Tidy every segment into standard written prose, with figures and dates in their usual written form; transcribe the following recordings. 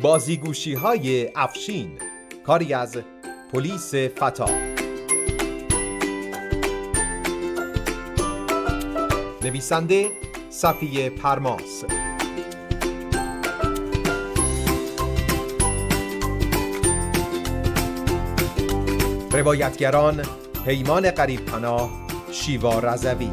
بازیگوشی های افشین، کاری از پلیس فتا. نویسنده صفیه پرماس. روایتگران پیمان قریب‌پناه، شیوا رضوی.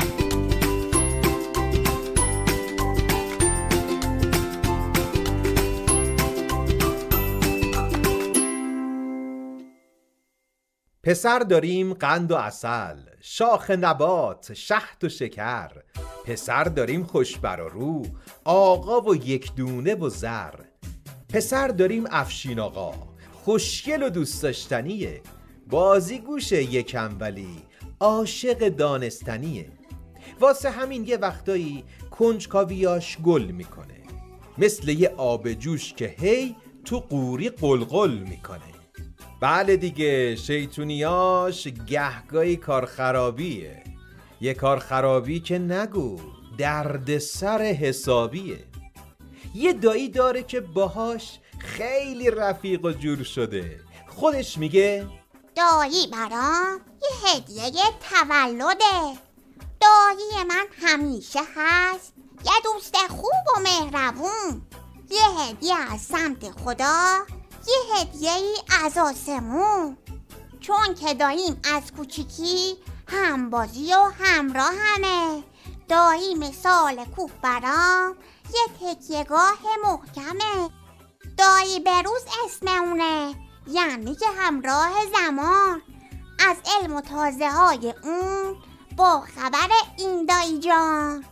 پسر داریم قند و عسل، شاخ نبات، شهد و شکر. پسر داریم خوشبر و رو، آقا و یک دونه و زر. پسر داریم افشین آقا، خوشگل و دوست داشتنیه. بازی گوشه یکم ولی عاشق دانستنیه. واسه همین یه وقتایی کنجکاویاش گل میکنه، مثل یه آب جوش که هی تو قوری قلقل میکنه. بله دیگه، شیطونیاش گهگاهی کار خرابیه. یه کار خرابی که نگو، درد سر حسابیه. یه دایی داره که باهاش خیلی رفیق و جور شده. خودش میگه دایی برام یه هدیه تولده. دایی من همیشه هست یه دوست خوب و مهربون. یه هدیه از سمت خدا، یه هدیه ای از آسمون. چون که داییم از کوچیکی همبازی و همراهمه. دایی مثال کوه برام یه تکیهگاه محکمه. دایی بروز اسم اونه، یعنی که همراه زمان. از علم و تازه های اون با خبر این دایی جان.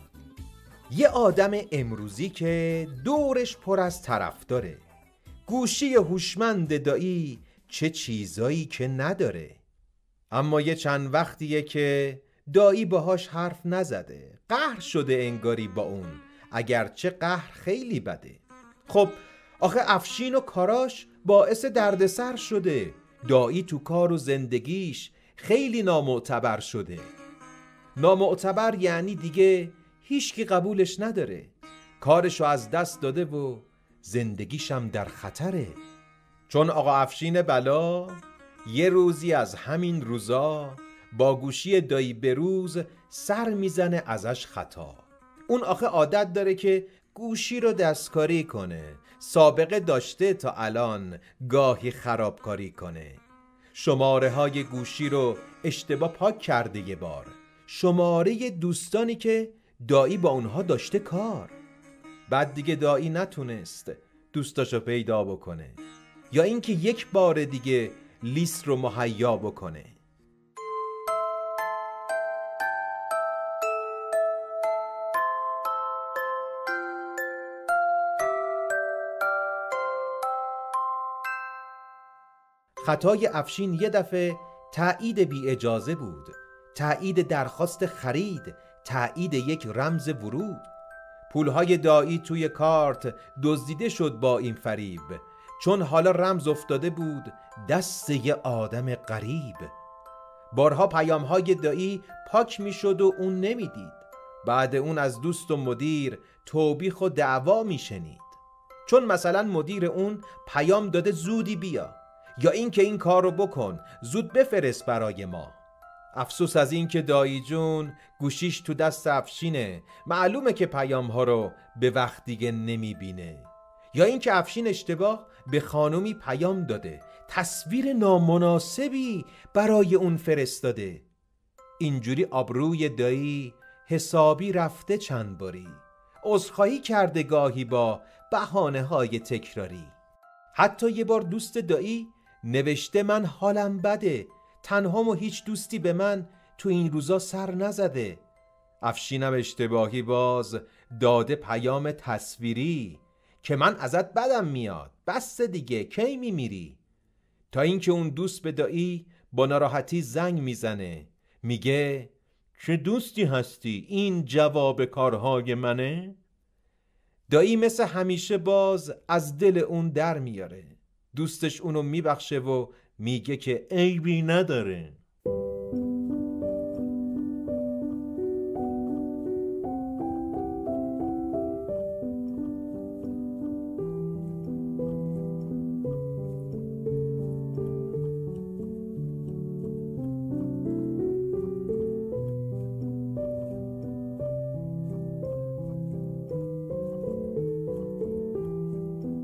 یه آدم امروزی که دورش پر از طرفداره. گوشی هوشمند دایی چه چیزایی که نداره. اما یه چند وقتیه که دایی باهاش حرف نزده. قهر شده انگاری با اون، اگرچه قهر خیلی بده. خب آخه افشین و کاراش باعث دردسر شده. دایی تو کار و زندگیش خیلی نامعتبر شده. نامعتبر یعنی دیگه هیچکی قبولش نداره. کارشو از دست داده و زندگیشم در خطره. چون آقا افشین بلا یه روزی از همین روزا با گوشی دایی بروز سر میزنه ازش خطا. اون آخه عادت داره که گوشی رو دستکاری کنه. سابقه داشته تا الان گاهی خرابکاری کنه. شماره های گوشی رو اشتباه پاک کرده یه بار. شماره دوستانی که دایی با اونها داشته کار. بعد دیگه دایی نتونست دوستاشو پیدا بکنه، یا اینکه یک بار دیگه لیست رو مهیا بکنه. خطای افشین یه دفعه تایید بی اجازه بود. تایید درخواست خرید، تایید یک رمز ورود. پولهای دایی توی کارت دزدیده شد با این فریب، چون حالا رمز افتاده بود دست یه آدم غریب. بارها پیامهای دایی پاک می شد و اون نمیدید. بعد اون از دوست و مدیر توبیخ و دعوا می شنید. چون مثلا مدیر اون پیام داده زودی بیا، یا این که این کار رو بکن، زود بفرست برای ما. افسوس از این که دایی جون گوشیش تو دست افشینه. معلومه که پیام ها رو به وقت دیگه نمی بینه. یا این که افشین اشتباه به خانومی پیام داده، تصویر نامناسبی برای اون فرستاده. اینجوری آبروی دایی حسابی رفته چند باری. عذرخواهی کرده گاهی با بهانه های تکراری. حتی یه بار دوست دایی نوشته من حالم بده، تنهام و هیچ دوستی به من تو این روزا سر نزده. افشینم اشتباهی باز داده پیام تصویری که من ازت بدم میاد، بس دیگه کی میمیری. تا اینکه اون دوست به دایی با ناراحتی زنگ میزنه، میگه چه دوستی هستی، این جواب کارهای منه؟ دایی مثل همیشه باز از دل اون در میاره. دوستش اونو میبخشه و میگه که عیبی نداره.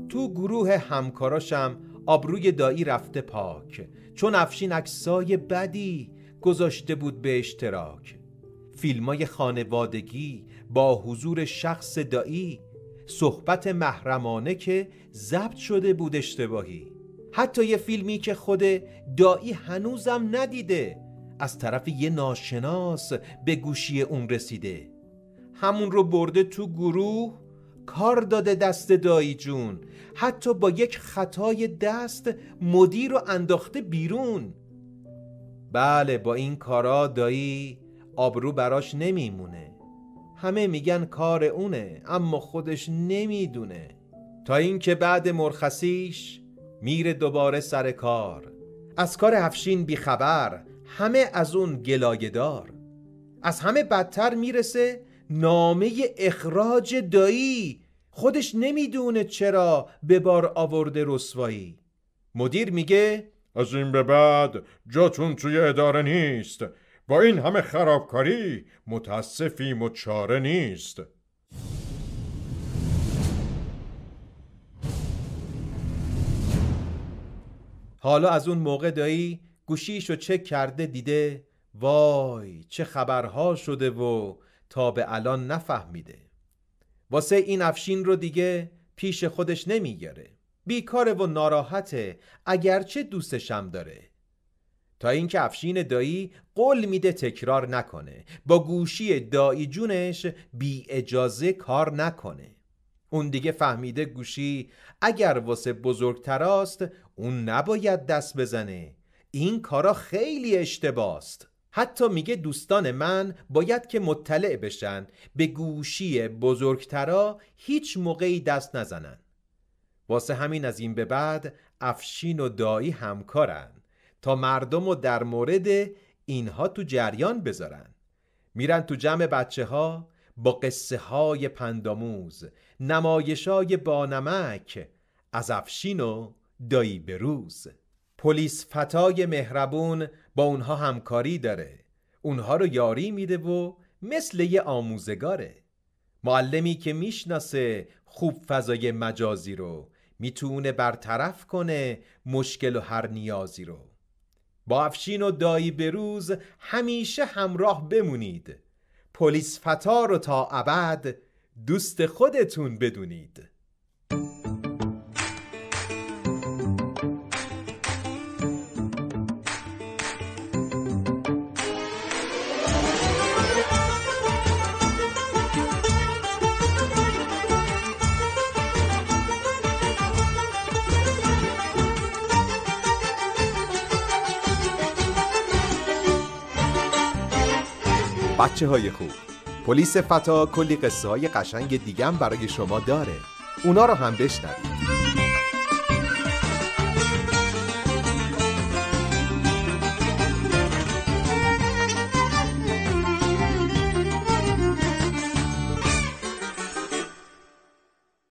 تو گروه همکاراشم آبروی دایی رفته پاک، چون افشین عکسای بدی گذاشته بود به اشتراک. فیلمای خانوادگی با حضور شخص دایی، صحبت محرمانه که ضبط شده بود اشتباهی. حتی یه فیلمی که خود دایی هنوزم ندیده از طرف یه ناشناس به گوشی اون رسیده. همون رو برده تو گروه کار داده دست دایی جون، حتی با یک خطای دست مدیر رو انداخته بیرون. بله، با این کارا دایی آبرو براش نمیمونه. همه میگن کار اونه، اما خودش نمیدونه. تا اینکه بعد مرخصیش میره دوباره سر کار. از کار افشین بیخبر، همه از اون گلایه دار. از همه بدتر میرسه نامه اخراج دایی، خودش نمیدونه چرا به بار آورده رسوایی. مدیر میگه از این به بعد جاتون توی اداره نیست، با این همه خرابکاری متاسفیم و چاره نیست. حالا از اون موقع دایی گوشیشو چک کرده، دیده وای چه خبرها شده و تا به الان نفهمیده. واسه این افشین رو دیگه پیش خودش نمیگیره، بیکاره و ناراحته، اگرچه دوستشم داره. تا اینکه افشین دایی قول میده تکرار نکنه، با گوشی دایی جونش بی اجازه کار نکنه. اون دیگه فهمیده گوشی اگر واسه بزرگتراست اون نباید دست بزنه، این کارا خیلی اشتباست. حتی میگه دوستان من باید که مطلع بشن، به گوشی بزرگترا هیچ موقعی دست نزنن. واسه همین از این به بعد افشین و دایی همکارن تا مردم رو در مورد اینها تو جریان بذارن. میرن تو جمع بچه ها با قصه های پندآموز، نمایشای بانمک از افشین و دایی بروز. پلیس فتای مهربون با اونها همکاری داره، اونها رو یاری میده و مثل یه آموزگاره. معلمی که میشناسه خوب فضای مجازی رو، میتونه برطرف کنه مشکل و هر نیازی رو. با افشین و دایی بروز همیشه همراه بمونید، پلیس فتا رو تا ابد دوست خودتون بدونید. بچه های خوب، پلیس فتا کلی قصه های قشنگ دیگه هم برای شما داره، اونا رو هم بشنوید.